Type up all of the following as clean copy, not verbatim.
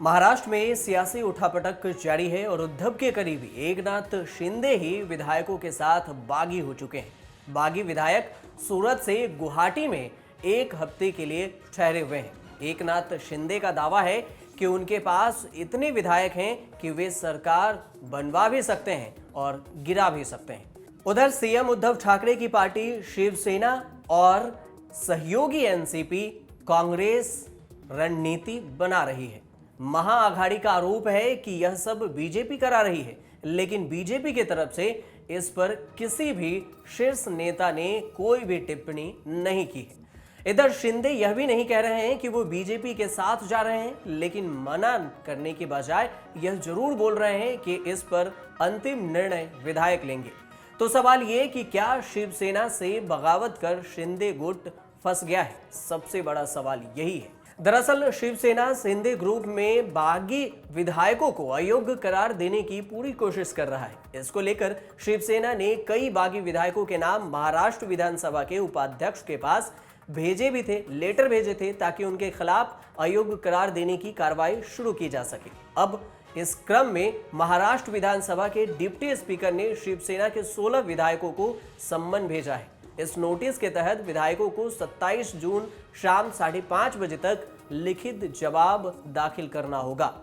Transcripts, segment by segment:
महाराष्ट्र में सियासी उठापटक जारी है और उद्धव के करीबी एकनाथ शिंदे ही विधायकों के साथ बागी हो चुके हैं। बागी विधायक सूरत से गुवाहाटी में एक हफ्ते के लिए ठहरे हुए हैं। एकनाथ शिंदे का दावा है कि उनके पास इतने विधायक हैं कि वे सरकार बनवा भी सकते हैं और गिरा भी सकते हैं। उधर सीएम उद्धव ठाकरे की पार्टी शिवसेना और सहयोगी एनसीपी कांग्रेस रणनीति बना रही है। महाआघाड़ी का आरोप है कि यह सब बीजेपी करा रही है, लेकिन बीजेपी की तरफ से इस पर किसी भी शीर्ष नेता ने कोई भी टिप्पणी नहीं की है। इधर शिंदे यह भी नहीं कह रहे हैं कि वो बीजेपी के साथ जा रहे हैं, लेकिन मना करने के बजाय यह जरूर बोल रहे हैं कि इस पर अंतिम निर्णय विधायक लेंगे। तो सवाल ये कि क्या शिवसेना से बगावत कर शिंदे गुट फंस गया है? सबसे बड़ा सवाल यही है। दरअसल शिवसेना शिंदे ग्रुप में बागी विधायकों को अयोग्य करार देने की पूरी कोशिश कर रहा है। इसको लेकर शिवसेना ने कई बागी विधायकों के नाम महाराष्ट्र विधानसभा के उपाध्यक्ष के पास भेजे भी थे, लेटर भेजे थे, ताकि उनके खिलाफ अयोग्य करार देने की कार्रवाई शुरू की जा सके। अब इस क्रम में महाराष्ट्र विधानसभा के डिप्टी स्पीकर ने शिवसेना के 16 विधायकों को सम्मन भेजा है। इस नोटिस के तहत विधायकों को 27 जून शाम 5:30 बजे तक लिखित जवाब दाखिल करना होगा।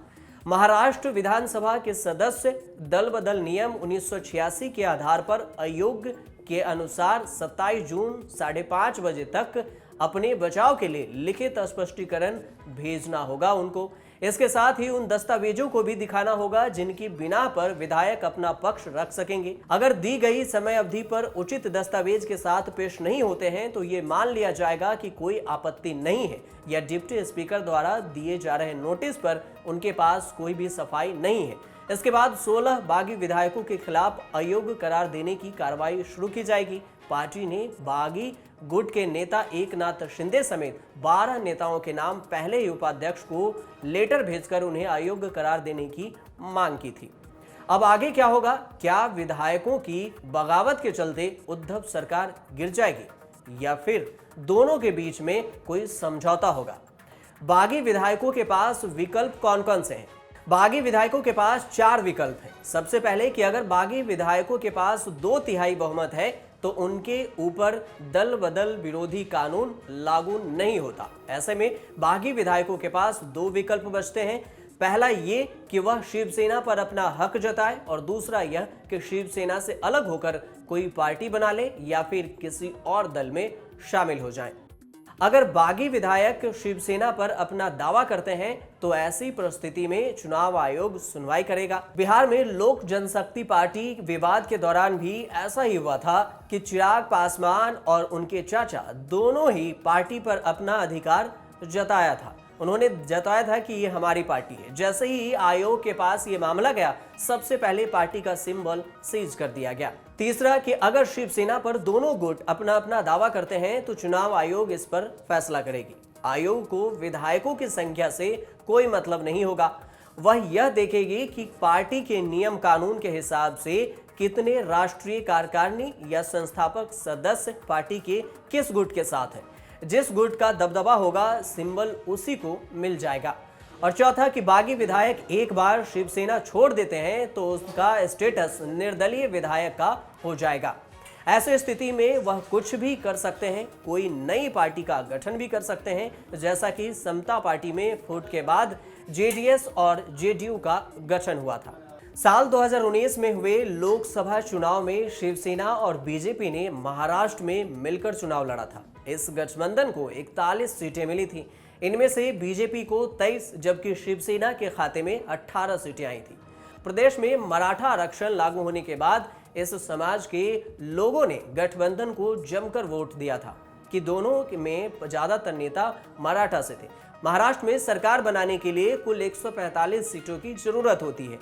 महाराष्ट्र विधानसभा के सदस्य दल बदल नियम 1986 के आधार पर अयोग्य के अनुसार 27 जून 5:30 बजे तक अपने बचाव के लिए लिखित स्पष्टीकरण भेजना होगा उनको। इसके साथ ही उन दस्तावेजों को भी दिखाना होगा जिनकी बिना पर विधायक अपना पक्ष रख सकेंगे। अगर दी गई समय अवधि पर उचित दस्तावेज के साथ पेश नहीं होते हैं तो ये मान लिया जाएगा कि कोई आपत्ति नहीं है या डिप्टी स्पीकर द्वारा दिए जा रहे नोटिस पर उनके पास कोई भी सफाई नहीं है। इसके बाद 16 बागी विधायकों के खिलाफ अयोग्य करार देने की कार्रवाई शुरू की जाएगी। पार्टी ने बागी गुट के नेता एकनाथ शिंदे समेत 12 नेताओं के नाम पहले ही उपाध्यक्ष को लेटर भेजकर उन्हें अयोग्य करार देने की मांग की थी। अब आगे क्या होगा? क्या विधायकों की बगावत के चलते उद्धव सरकार गिर जाएगी या फिर दोनों के बीच में कोई समझौता होगा? बागी विधायकों के पास विकल्प कौन कौन से हैं? बागी विधायकों के पास 4 विकल्प हैं। सबसे पहले कि अगर बागी विधायकों के पास 2/3 बहुमत है तो उनके ऊपर दल बदल विरोधी कानून लागू नहीं होता। ऐसे में बागी विधायकों के पास 2 विकल्प बचते हैं। पहला ये कि वह शिवसेना पर अपना हक जताए और दूसरा यह कि शिवसेना से अलग होकर कोई पार्टी बना ले या फिर किसी और दल में शामिल हो जाएं। अगर बागी विधायक शिवसेना पर अपना दावा करते हैं तो ऐसी परिस्थिति में चुनाव आयोग सुनवाई करेगा। बिहार में लोक जनशक्ति पार्टी विवाद के दौरान भी ऐसा ही हुआ था कि चिराग पासवान और उनके चाचा दोनों ही पार्टी पर अपना अधिकार जताया था। उन्होंने जताया था कि ये हमारी पार्टी है। जैसे ही आयोग के पास ये मामला गया, सबसे पहले पार्टी का सिंबल सीज कर दिया गया। तीसरा कि अगर शिवसेना पर दोनों गुट अपना अपना दावा करते हैं तो चुनाव आयोग इस पर फैसला करेगी। आयोग को विधायकों की संख्या से कोई मतलब नहीं होगा। वह यह देखेगी कि पार्टी के नियम कानून के हिसाब से कितने राष्ट्रीय कार्यकारिणी या संस्थापक सदस्य पार्टी के किस गुट के साथ है। जिस गुट का दबदबा होगा, सिंबल उसी को मिल जाएगा। और चौथा कि बागी विधायक एक बार शिवसेना छोड़ देते हैं तो उसका स्टेटस निर्दलीय विधायक का हो जाएगा। ऐसे स्थिति में वह कुछ भी कर सकते हैं, कोई नई पार्टी का गठन भी कर सकते हैं, जैसा कि समता पार्टी में फूट के बाद जेडीएस और जेडीयू का गठन हुआ था। साल 2019 में हुए लोकसभा चुनाव में शिवसेना और बीजेपी ने महाराष्ट्र में मिलकर चुनाव लड़ा था। इस गठबंधन को 41 सीटें मिली थी। इनमें से बीजेपी को 23 जबकि शिवसेना के खाते में 18 सीटें आई थी। प्रदेश में मराठा आरक्षण लागू होने के बाद इस समाज के लोगों ने गठबंधन को जमकर वोट दिया था कि दोनों में ज्यादातर नेता मराठा से थे। महाराष्ट्र में सरकार बनाने के लिए कुल 145 सीटों की जरूरत होती है।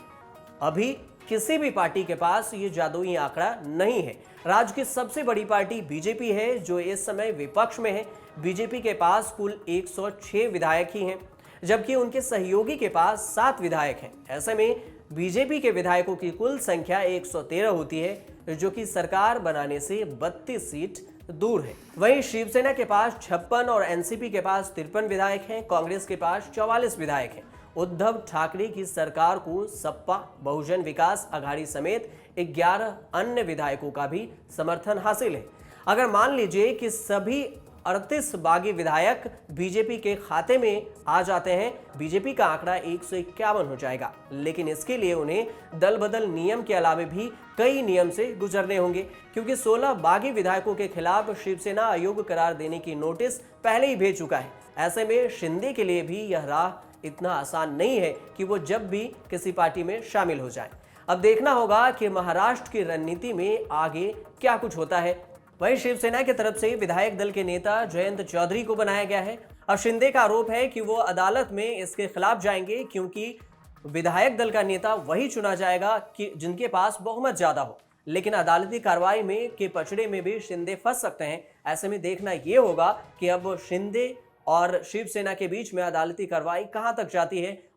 अभी किसी भी पार्टी के पास ये जादुई आंकड़ा नहीं है। राज्य की सबसे बड़ी पार्टी बीजेपी है जो इस समय विपक्ष में है। बीजेपी के पास कुल 106 विधायक ही हैं, जबकि उनके सहयोगी के पास 7 विधायक हैं। ऐसे में बीजेपी के विधायकों की कुल संख्या 113 होती है, जो कि सरकार बनाने से 32 सीट दूर है। वहीं शिवसेना के पास 56 और एनसीपी के पास 53 विधायक हैं। कांग्रेस के पास 44 विधायक हैं। उद्धव ठाकरे की सरकार को सपा, बहुजन विकास आघाड़ी समेत 11 अन्य विधायकों का भी समर्थन हासिल है। अगर मान लीजिए कि सभी 38 बागी विधायक बीजेपी के खाते में आ जाते हैं, बीजेपी का आंकड़ा 151 हो जाएगा। लेकिन इसके लिए उन्हें दल बदल नियम के अलावे भी कई नियम से गुजरने होंगे, क्योंकि 16 बागी विधायकों के खिलाफ शिवसेना अयोग्य करार देने की नोटिस पहले ही भेज चुका है। ऐसे में शिंदे के लिए भी यह राह इतना आसान नहीं है कि वो जब भी किसी पार्टी में शामिल हो जाए। अब देखना होगा कि महाराष्ट्र की रणनीति में आगे क्या कुछ होता है। वहीं शिवसेना की तरफ से विधायक दल के नेता जयंत चौधरी को बनाया गया है। अब शिंदे का आरोप है कि वो अदालत में इसके खिलाफ जाएंगे, क्योंकि विधायक दल का नेता वही चुना जाएगा कि जिनके पास बहुमत ज्यादा हो। लेकिन अदालती कार्रवाई में के पचड़े में भी शिंदे फंस सकते हैं। ऐसे में देखना यह होगा कि अब शिंदे और शिवसेना के बीच में अदालती कार्रवाई कहां तक जाती है